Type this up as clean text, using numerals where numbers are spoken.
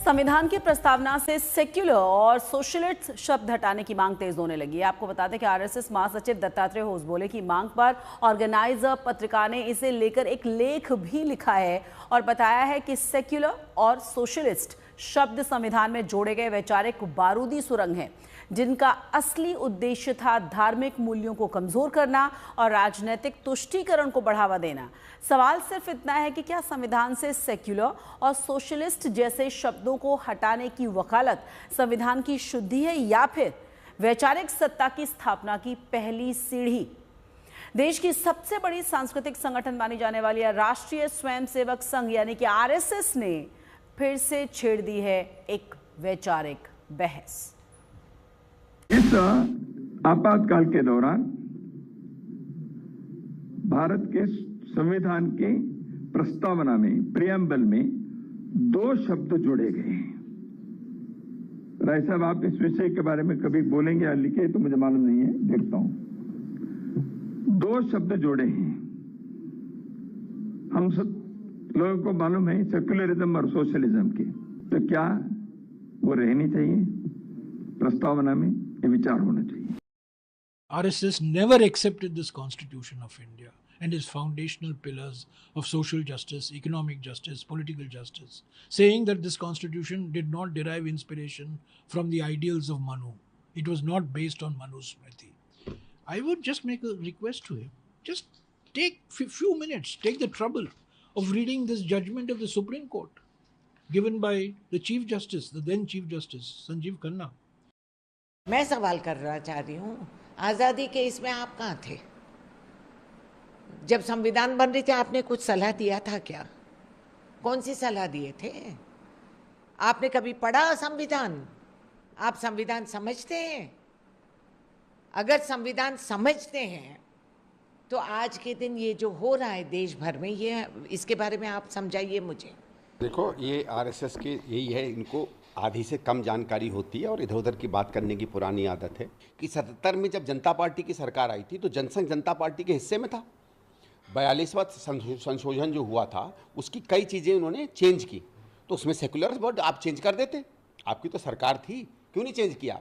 संविधान की प्रस्तावना से सेक्युलर और सोशलिस्ट शब्द हटाने की मांग तेज होने लगी है। आपको बता दें कि आरएसएस महासचिव दत्तात्रेय होसबोले की मांग पर ऑर्गेनाइजर पत्रिका ने इसे लेकर एक लेख भी लिखा है और बताया है कि सेक्युलर और सोशलिस्ट शब्द संविधान में जोड़े गए वैचारिक बारूदी सुरंग हैं, जिनका असली उद्देश्य था धार्मिक मूल्यों को कमजोर करना और राजनीतिक तुष्टीकरण को बढ़ावा देना। सवाल सिर्फ इतना है कि क्या संविधान से सेक्युलर और सोशलिस्ट जैसे शब्दों को हटाने की वकालत संविधान की शुद्धि है या फिर वैचारिक सत्ता की स्थापना की पहली सीढ़ी। देश की सबसे बड़ी सांस्कृतिक संगठन मानी जाने वाली राष्ट्रीय स्वयंसेवक संघ यानी कि आरएसएस ने फिर से छेड़ दी है एक वैचारिक बहस। इस आपातकाल के दौरान भारत के संविधान के प्रस्तावना में प्रियम्बल में 2 शब्द जोड़े गए हैं। राय साहब, आप इस विषय के बारे में कभी बोलेंगे या लिखे तो मुझे मालूम नहीं है, देखता हूं। 2 शब्द जोड़े हैं। हम सब लोगों को मालूम है सेक्युलरिज्म और सोशलिज्म के, तो क्या वो रहनी चाहिए प्रस्तावना में? ये विचार होना चाहिए। RSS never accepted this Constitution of India and its foundational pillars of social justice, economic justice, political justice, saying that this Constitution did not derive inspiration from the ideals of Manu. It was not based on Manu's Smriti. I would just make a request to him. Just take few minutes, take the trouble of reading this judgment of the Supreme Court given by the Chief Justice, the then Chief Justice, Sanjeev Khanna. मैं सवाल करना चाह रही हूँ, आज़ादी के इसमें आप कहाँ थे? जब संविधान बन रही थी आपने कुछ सलाह दिया था क्या? कौन सी सलाह दिए थे? आपने कभी पढ़ा संविधान? आप संविधान समझते हैं? अगर संविधान समझते हैं तो आज के दिन ये जो हो रहा है देश भर में, ये इसके बारे में आप समझाइए मुझे। देखो, ये आरएसएस की यही है, इनको आधी से कम जानकारी होती है और इधर उधर की बात करने की पुरानी आदत है कि 77 में जब जनता पार्टी की सरकार आई थी तो जनसंघ जनता पार्टी के हिस्से में था। 42वां संशोधन जो हुआ था उसकी कई चीज़ें उन्होंने चेंज की, तो उसमें सेकुलर वर्ड आप चेंज कर देते। आपकी तो सरकार थी, क्यों नहीं चेंज किया?